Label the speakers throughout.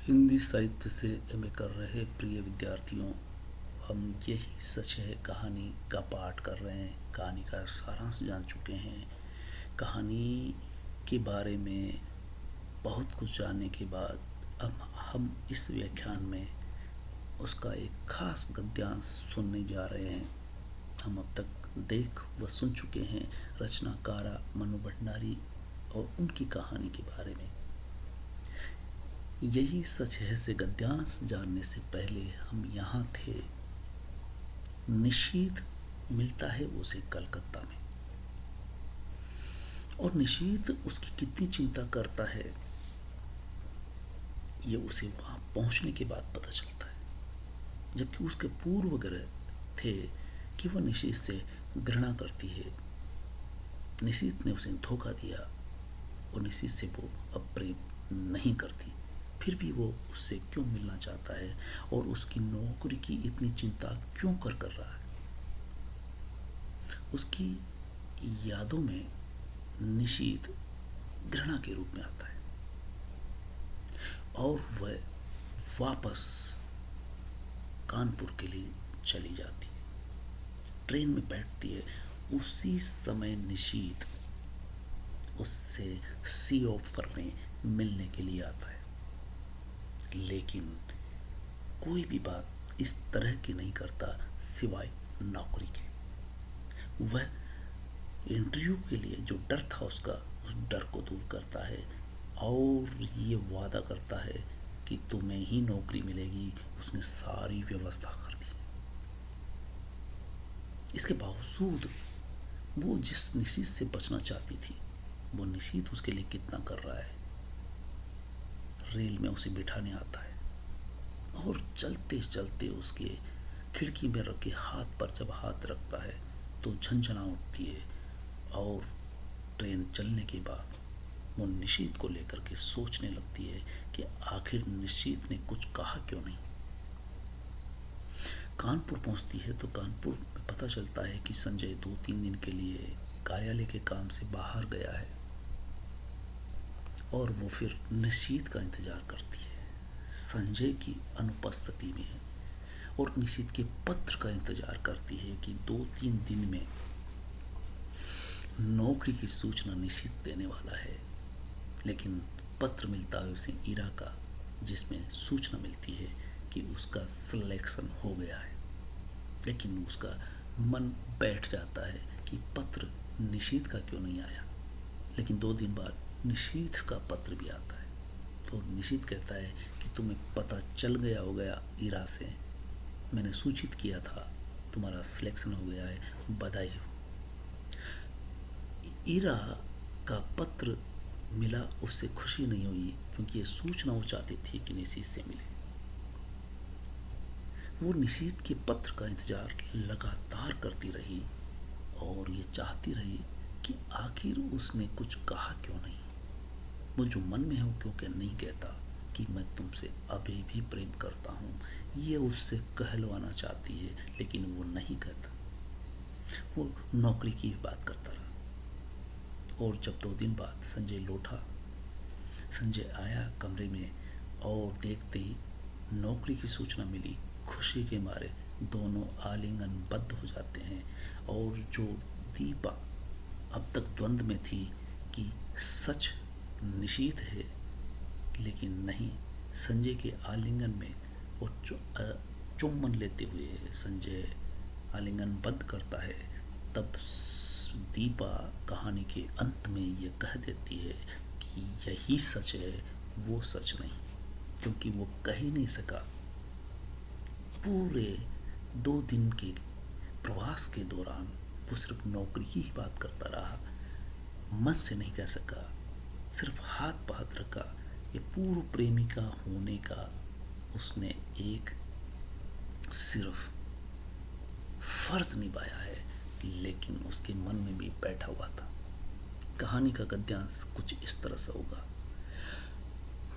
Speaker 1: हिंदी साहित्य से एमए कर रहे प्रिय विद्यार्थियों, हम यही सच है कहानी का पाठ कर रहे हैं। कहानी का सारांश जान चुके हैं। कहानी के बारे में बहुत कुछ जानने के बाद अब हम इस व्याख्यान में उसका एक खास गद्यांश सुनने जा रहे हैं। हम अब तक देख व सुन चुके हैं रचनाकारा मनु भंडारी और उनकी कहानी के बारे में। यही सच है से गद्यांश जानने से पहले हम यहाँ थे। निशीथ मिलता है उसे कलकत्ता में, और निशीथ उसकी कितनी चिंता करता है ये उसे वहां पहुंचने के बाद पता चलता है। जबकि उसके पूर्व ग्रह थे कि वह निशीथ से घृणा करती है। निशीथ ने उसे धोखा दिया और निशीथ से वो अब प्रेम नहीं करती। फिर भी वो उससे क्यों मिलना चाहता है और उसकी नौकरी की इतनी चिंता क्यों कर रहा है। उसकी यादों में निशीथ घृणा के रूप में आता है और वह वापस कानपुर के लिए चली जाती है। ट्रेन में बैठती है। उसी समय निशीथ उससे सी ऑफर में मिलने के लिए आता है, लेकिन कोई भी बात इस तरह की नहीं करता सिवाय नौकरी के। वह इंटरव्यू के लिए जो डर था उसका, उस डर को दूर करता है और ये वादा करता है कि तुम्हें ही नौकरी मिलेगी। उसने सारी व्यवस्था कर दी। इसके बावजूद वो जिस निशीथ से बचना चाहती थी, वो निशीथ उसके लिए कितना कर रहा है। रेल में उसे बिठाने आता है और चलते चलते उसके खिड़की में रखे हाथ पर जब हाथ रखता है तो झंझना उठती है। और ट्रेन चलने के बाद वो निशीथ को लेकर के सोचने लगती है कि आखिर निशीथ ने कुछ कहा क्यों नहीं। कानपुर पहुंचती है तो कानपुर में पता चलता है कि संजय 2-3 दिन के लिए कार्यालय के काम से बाहर गया है और वो फिर निशीथ का इंतजार करती है संजय की अनुपस्थिति में, और निशीथ के पत्र का इंतजार करती है कि 2-3 दिन में नौकरी की सूचना निशीथ देने वाला है। लेकिन पत्र मिलता है उसे ईरा का, जिसमें सूचना मिलती है कि उसका सिलेक्शन हो गया है। लेकिन उसका मन बैठ जाता है कि पत्र निशीथ का क्यों नहीं आया। लेकिन 2 दिन बाद निशीथ का पत्र भी आता है और निशीथ कहता है कि तुम्हें पता चल गया हो गया ईरा से, मैंने सूचित किया था, तुम्हारा सिलेक्शन हो गया है, बधाई हो। ईरा का पत्र मिला, उससे खुशी नहीं हुई क्योंकि ये सूचना वो चाहती थी कि निशीथ से मिले। वो निशीथ के पत्र का इंतजार लगातार करती रही और ये चाहती रही कि आखिर उसने कुछ कहा क्यों नहीं। वो जो मन में है वो क्यों नहीं कहता कि मैं तुमसे अभी भी प्रेम करता हूँ। ये उससे कहलवाना चाहती है, लेकिन वो नहीं कहता। वो नौकरी की बात करता रहा। और जब 2 दिन बाद संजय लौटा, संजय आया कमरे में और देखते ही नौकरी की सूचना मिली। खुशी के मारे दोनों आलिंगनबद्ध हो जाते हैं। और जो दीपा अब तक द्वंद्व में थी कि सच निशीथ है, लेकिन नहीं, संजय के आलिंगन में वो चुम्बन लेते हुए संजय आलिंगनबद्ध करता है। तब दीपा कहानी के अंत में ये कह देती है कि यही सच है, वो सच नहीं, क्योंकि वो कह ही नहीं सका। पूरे 2 दिन के प्रवास के दौरान वो सिर्फ नौकरी की ही बात करता रहा, मन से नहीं कह सका, सिर्फ हाथ पर हाथ रखा। ये पूर्व प्रेमिका होने का उसने एक सिर्फ फर्ज निभाया है, लेकिन उसके मन में भी बैठा हुआ था। कहानी का गद्यांश कुछ इस तरह से होगा।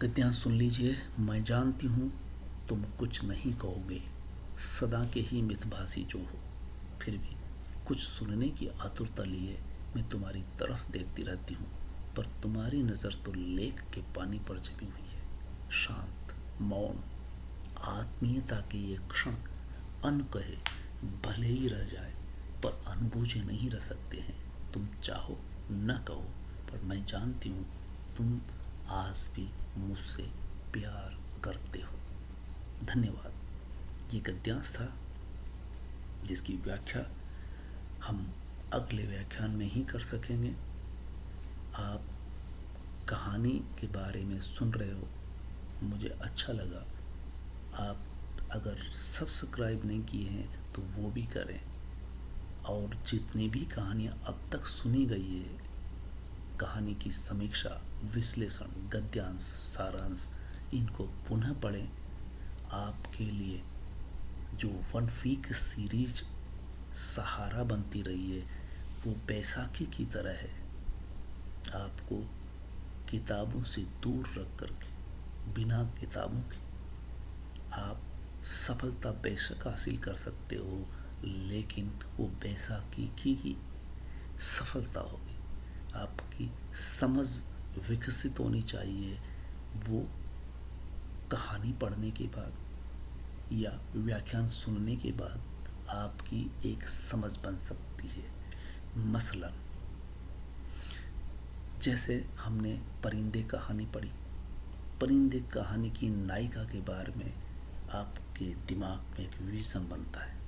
Speaker 1: गद्यांश सुन लीजिए। मैं जानती हूँ तुम कुछ नहीं कहोगे, सदा के ही मितभाषी जो हो, फिर भी कुछ सुनने की आतुरता लिए मैं तुम्हारी तरफ देखती रहती हूँ, पर तुम्हारी नज़र तो लेक के पानी पर जमी हुई है, शांत, मौन आत्मीयता के ये क्षण अनकहे भले ही रह जाए, पर अनबूझे नहीं रह सकते हैं। तुम चाहो न कहो, पर मैं जानती हूँ तुम आज भी मुझसे प्यार करते हो। धन्यवाद। ये गद्यांश था जिसकी व्याख्या हम अगले व्याख्यान में ही कर सकेंगे। आप कहानी के बारे में सुन रहे हो, मुझे अच्छा लगा। आप अगर सब्सक्राइब नहीं किए हैं तो वो भी करें, और जितनी भी कहानियाँ अब तक सुनी गई है, कहानी की समीक्षा, विश्लेषण, गद्यांश, सारांश, इनको पुनः पढ़ें। आपके लिए जो 1 वीक सीरीज सहारा बनती रही है वो बैसाखी की तरह है। आपको किताबों से दूर रख करके, बिना किताबों के आप सफलता बेशक हासिल कर सकते हो, लेकिन वो बैसाखी की ही सफलता होगी। आपकी समझ विकसित होनी चाहिए। वो कहानी पढ़ने के बाद या व्याख्यान सुनने के बाद आपकी एक समझ बन सकती है। मसलन जैसे हमने परिंदे कहानी पढ़ी, परिंदे कहानी की नायिका के बारे में आपके दिमाग में एक विज़न बनता है।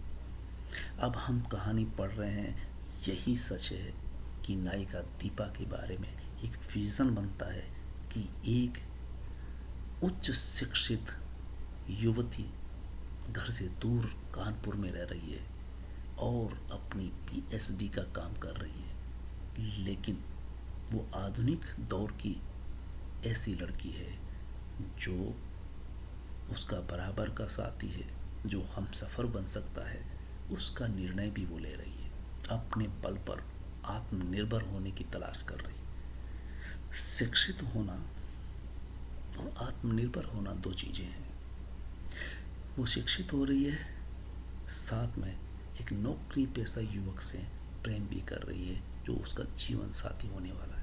Speaker 1: अब हम कहानी पढ़ रहे हैं, यही सच है कि नायिका दीपा के बारे में एक विज़न बनता है कि एक उच्च शिक्षित युवती घर से दूर कानपुर में रह रही है और अपनी पीएचडी का काम कर रही है, लेकिन वो आधुनिक दौर की ऐसी लड़की है जो उसका बराबर का साथी है, जो हमसफ़र बन सकता है, उसका निर्णय भी वो ले रही है। अपने बल पर आत्मनिर्भर होने की तलाश कर रही है। शिक्षित होना और आत्मनिर्भर होना दो चीज़ें हैं। वो शिक्षित हो रही है, साथ में एक नौकरी पेशा युवक से प्रेम भी कर रही है जो उसका जीवन साथी होने वाला है।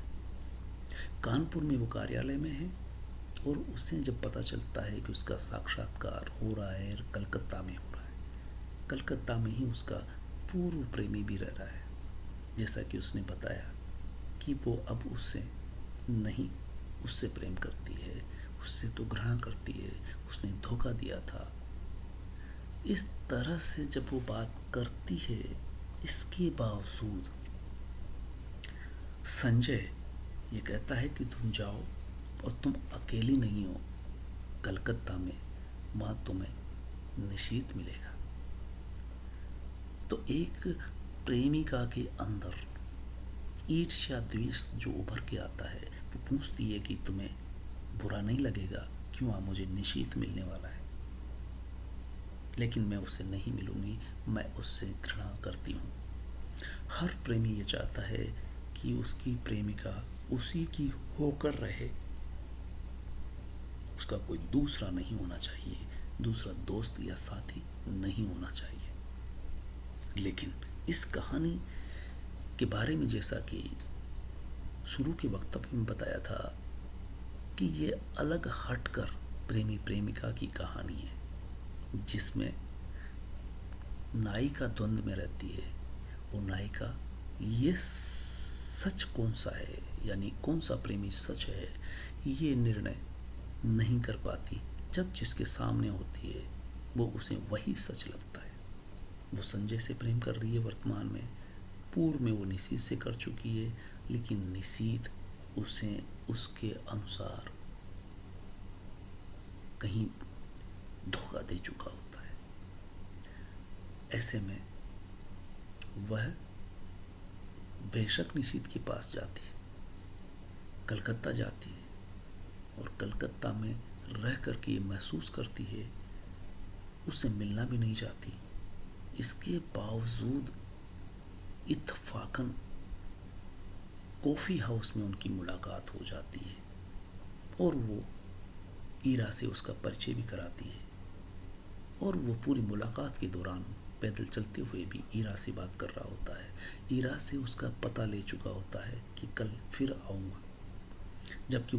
Speaker 1: कानपुर में वो कार्यालय में है और उसे जब पता चलता है कि उसका साक्षात्कार हो रहा है, कलकत्ता में हो रहा है, कलकत्ता में ही उसका पूर्व प्रेमी भी रह रहा है। जैसा कि उसने बताया कि वो अब उससे प्रेम करती है, उससे तो घृणा करती है, उसने धोखा दिया था। इस तरह से जब वो बात करती है, इसके बावजूद संजय ये कहता है कि तुम जाओ और तुम अकेली नहीं हो, कलकत्ता में वहाँ तुम्हें निशीथ मिलेगा। तो एक प्रेमिका के अंदर ईर्ष्या द्वेष जो उभर के आता है, वो पूछती है कि तुम्हें बुरा नहीं लगेगा कि वहाँ मुझे निशीथ मिलने वाला है, लेकिन मैं उससे नहीं मिलूंगी, मैं उससे घृणा करती हूँ। हर प्रेमी ये चाहता है कि उसकी प्रेमिका उसी की होकर रहे, उसका कोई दूसरा नहीं होना चाहिए, दूसरा दोस्त या साथी नहीं होना चाहिए। लेकिन इस कहानी के बारे में जैसा कि शुरू के वक्तव्य में बताया था कि ये अलग हटकर प्रेमी प्रेमिका की कहानी है, जिसमें नायिका द्वंद्व में रहती है। वो नायिका ये सच कौन सा है, यानी कौन सा प्रेमी सच है, ये निर्णय नहीं कर पाती। जब जिसके सामने होती है वो उसे वही सच लगता है। वो संजय से प्रेम कर रही है वर्तमान में, पूर्व में वो निशीथ से कर चुकी है, लेकिन निशीथ उसे उसके अनुसार कहीं धोखा दे चुका होता है। ऐसे में वह बेशक निशीथ के पास जाती है, कलकत्ता जाती है, और कलकत्ता में रह कर के ये महसूस करती है उससे मिलना भी नहीं चाहती। इसके बावजूद इत्तफाकन कॉफ़ी हाउस में उनकी मुलाकात हो जाती है और वो ईरा से उसका परिचय भी कराती है, और वो पूरी मुलाकात के दौरान पैदल चलते हुए भी ईरा से बात कर रहा होता है। ईरा से उसका पता ले चुका होता है कि कल फिर आऊँगा, जबकि